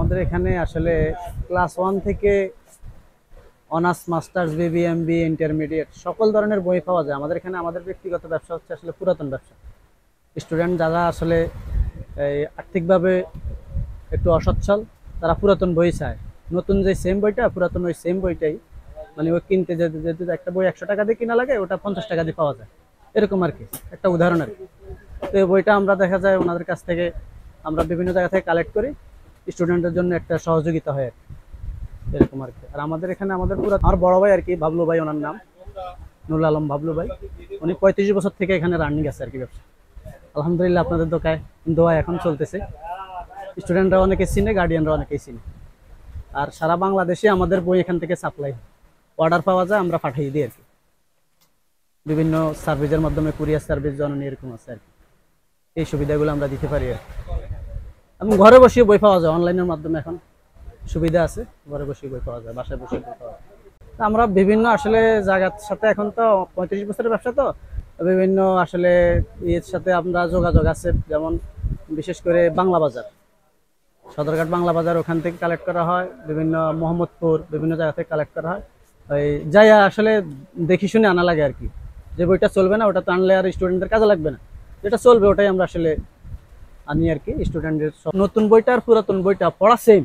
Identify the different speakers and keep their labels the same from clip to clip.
Speaker 1: আমাদের এখানে আসলে ক্লাস 1 থেকে অনার্স, মাস্টার্স, বিবি, এমবি, ইন্টারমিডিয়েট সকল ধরনের বই পাওয়া যায় আমাদের এখানে। আমাদের ব্যক্তিগত ব্যবসা হচ্ছে আসলে পুরাতন ব্যবসা। স্টুডেন্ট যারা আসলে এই আর্থিকভাবে একটু অসচ্ছল তারা পুরাতন বই চায়। নতুন যে সেম বইটা, পুরাতন ওই সেম বইটাই মানে ওই কিনতে যেতে একটা বই 100 টাকা দিয়ে কিনা লাগে, ওটা 50 টাকা দিয়ে পাওয়া যায়, এরকম আর কি। একটা উদাহরণ আর কি। তো এই বইটা আমরা দেখা যায় ওনাদের কাছ থেকে আমরা বিভিন্ন জায়গা থেকে কালেক্ট করি, স্টুডেন্টের জন্য একটা সহযোগিতা হয় আর কি, এরকম আর কি। আর আমাদের এখানে আমাদের পুরো আমার বড় ভাই আর কি, বাবলু ভাই ওনার নাম, নুরুল আলম বাবলু ভাই। উনি 35 বছর থেকে এখানে রানিং আছে আর কি ব্যবসা। আলহামদুলিল্লাহ আপনাদের দোয়া এখন চলতেছে। স্টুডেন্টরা অনেকে চিনে, গার্ডিয়ানরা অনেকেই চিনে। আর সারা বাংলাদেশে আমাদের বই এখান থেকে সাপ্লাই অর্ডার পাওয়া যায়, আমরা পাঠিয়ে দিই আর কি। বিভিন্ন সার্ভিসের মাধ্যমে, কুরিয়ার সার্ভিস, জননী এরকম আছে আর কি। এই সুবিধাগুলো আমরা দিতে পারি আর কি। এবং ঘরে বসে বই পাওয়া যায় অনলাইনের মাধ্যমে, এখন সুবিধা আছে, ঘরে বসে বই পাওয়া যায়, বাসায় বসে বই পাওয়া যায়। আমরা বিভিন্ন আসলে জায়গার সাথে, এখন তো 35 বছরের ব্যবসা, তো বিভিন্ন আসলে ইয়ের সাথে আমরা যোগাযোগ আছে। যেমন বিশেষ করে বাংলা বাজার, সদরঘাট বাংলা বাজার, ওখান থেকে কালেক্ট করা হয়। বিভিন্ন মোহাম্মদপুর, বিভিন্ন জায়গা থেকে কালেক্ট করা হয়। ওই যাই আসলে দেখি শুনে আনা লাগে আর কি। যে বইটা চলবে না ওটা তো আনলে আর স্টুডেন্টদের কাজে লাগবে না, যেটা চলবে ওটাই আমরা আসলে আনি আর কি। স্টুডেন্টের নতুন বইটা আর পুরাতন বইটা পড়া সেম।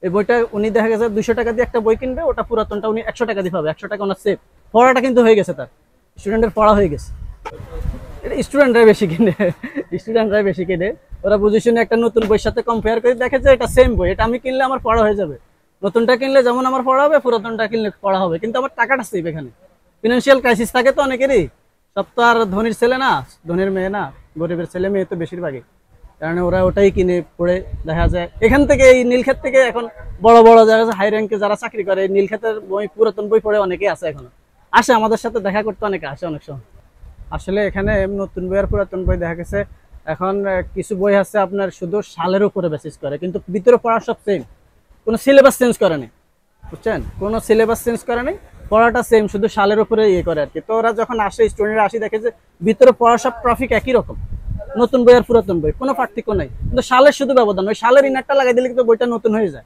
Speaker 1: এই বইটা উনি দেখা গেছে 200 টাকা দিয়ে একটা বই কিনবে, ওটা পুরাতনটা উনি 100 টাকা দিয়ে পাবে। 100 টাকা ওনার সেভ, পড়াটা কিন্তু হয়ে গেছে, তার স্টুডেন্টের পড়া হয়ে গেছে। এটা স্টুডেন্টরাই বেশি কিনে, ওরা বুঝে শুনে একটা নতুন বইয়ের সাথে কম্পেয়ার করে দেখে যে এটা সেম বই, এটা আমি কিনলে আমার পড়া হয়ে যাবে। নতুনটা কিনলে যেমন আমার পড়া হবে, পুরাতনটা কিনলে পড়া হবে, কিন্তু আমার টাকাটা সেভ। এখানে ফিনান্সিয়াল ক্রাইসিস থাকে তো অনেকেরই, সব তো আর ধনীর ছেলে না, ধনীর মেয়ে না, গরিবের ছেলে মেয়ে তো বেশিরভাগই। কারণ ওরা ওটাই কিনে পড়ে দেখা যায়। এখান থেকে এই নীলক্ষেত থেকে এখন বড় বড় জায়গা, হাই র্যাঙ্কে যারা চাকরি করে, নীলক্ষেতের বই, পুরাতন বই পড়ে অনেকেই আছে, এখনো আসে আমাদের সাথে দেখা করতে, অনেকে আসে অনেক সময়। আসলে এখানে নতুন বই আর পুরাতন বই দেখা গেছে এখন কিছু বই আছে আপনার শুধু সালের উপরে বেসিস করে, কিন্তু ভিতরে পড়া সব সেম, কোনো সিলেবাস চেঞ্জ করে নেই, বুঝছেন? কোনো সিলেবাস চেঞ্জ করে নেই, পড়াটা সেম, শুধু সালের উপরে ইয়ে করে আর কি। তো ওরা যখন আসে, স্টুডেন্টরা আসি, দেখে যে ভিতরে পড়া সব ট্রাফিক একই রকম, নতুন বই আর পুরাতন বই কোনো পার্থক্য নাই, কিন্তু সালের শুধু ব্যবধান। ওই সালের ইনারটা লাগাই দিলে কিন্তু বইটা নতুন হয়ে যায়,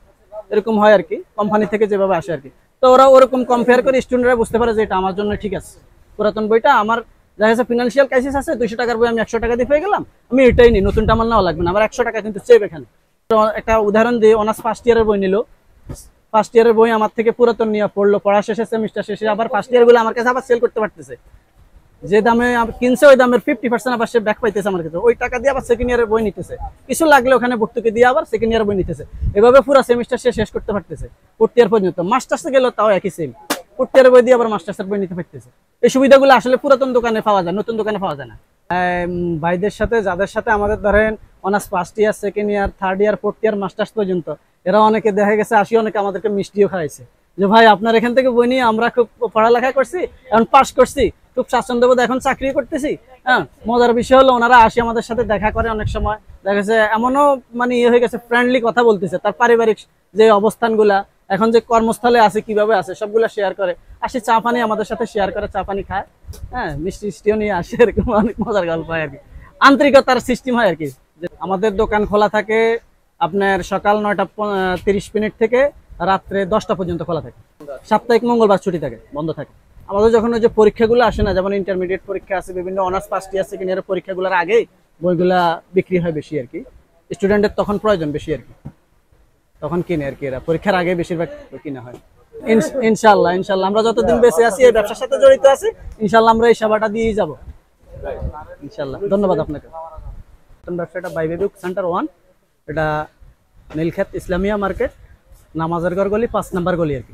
Speaker 1: এরকম হয় আর কি, কোম্পানি থেকে যেভাবে আসে আর কি। তো ওরা ওরকম কম্পেয়ার করে স্টুডেন্টরা বুঝতে পারে যে এটা আমার জন্য ঠিক আছে। পুরাতন বইটা আমার দেখা যাচ্ছে ফিনান্সিয়াল ক্রাইসিস আছে, 200 টাকার বই আমি 100 টাকা দিয়ে পেয়ে গেলাম, আমি এটাই নিই, নতুনটা আমার নেওয়া লাগবে না, আমার 100 টাকা কিন্তু সেভ এখানে। একটা উদাহরণ দিয়ে, অনার্স ফার্স্ট ইয়ারের বই নিল, ফার্স্ট ইয়ারের বই আমার থেকে পুরাতন নিয়ে পড়লো, পড়া শেষে, সেমিস্টার শেষে আবার ফার্স্ট ইয়ার গুলো আমার কাছে আবার সেল করতে পারতেছে। যে দামে কিনছে ওই দামের 50% আবার সে ব্যাক পাইতেছে আমার কাছে, ওই টাকা দিয়ে আবার সেকেন্ড ইয়ারের বই নিতেছে, কিছু লাগলে ওখানে ভর্তুকি দিয়ে আবার সেকেন্ড ইয়ারের বই নিতেছে। এভাবে পুরো সেমিস্টার সে শেষ করতে পারতেছে, ফোর্থ ইয়ার পর্যন্ত। মাস্টার্সে গেলেও তাও একই সেম, ফোর্থ ইয়ারের বই দিয়ে আবার মাস্টার্সের বই নিতে পারতেছে। এই সুবিধাগুলো আসলে পুরাতন দোকানে পাওয়া যায়, নতুন দোকানে পাওয়া যায় না। ভাইদের সাথে, যাদের সাথে আমাদের ধরেন honours first year, second year, third year, fourth year, masters পর্যন্ত, এরা অনেকে দেখা গেছে আসি, অনেকে আমাদেরকে মিষ্টিও খাওয়াইছে যে ভাই আপনার এখান থেকে বই নিয়ে আমরা খুব পড়ালেখা করছি, এখন পাস করছি, খুব স্বাচ্ছন্দ্য বোধ, এখন চাকরি করতেছি। হ্যাঁ, মজার বিষয় হলো ওনারা আসি আমাদের সাথে দেখা করে, অনেক সময় দেখা গেছে এমনও মানে ইয়ে হয়ে গেছে, ফ্রেন্ডলি কথা বলতেছে, তার পারিবারিক যে অবস্থানগুলা, এখন যে কর্মস্থলে আছে, কিভাবে আছে, সবগুলা শেয়ার করে। আসি চা পানি আমাদের সাথে শেয়ার করে, চা পানি খায়, হ্যাঁ, মিষ্টি মিষ্টিও নিয়ে আসে, এরকম অনেক মজার গল্প হয় আর কি, আন্তরিকতার সিস্টেম হয় আর কি। আমাদের দোকান খোলা থাকে আপনার সকাল 9:30 থেকে রাত্রে 10টা পর্যন্ত খোলা থাকে। সাপ্তাহিক মঙ্গলবার ছুটি থাকে, বন্ধ থাকে। আমাদের যখন ওই যে পরীক্ষাগুলো আসে না, যেমন ইন্টারমিডিয়েট পরীক্ষা আছে, বিভিন্ন অনার্স ফার্স্ট ইয়ার, সেকেন্ড ইয়ারের পরীক্ষাগুলোর আগেই বইগুলা বিক্রি হয় বেশি আর কি, স্টুডেন্টের তখন প্রয়োজন বেশি আর কি, তখন কিনে আর কি, এরা পরীক্ষার আগে বেশিরভাগ কিনা হয়। ইনশাল্লাহ আমরা যতদিন বেঁচে আছি, এই ব্যবসার সাথে জড়িত আছি, ইনশাল্লাহ আমরা এই সেবাটা দিয়েই যাব ইনশাল্লাহ। ধন্যবাদ আপনাকে। ব্যবসাটা বাইবে বুক সেন্টার 1, এটা নীলক্ষেত ইসলামিয়া মার্কেট, নামাজের ঘর গলি, 5 নম্বর গলি আর কি।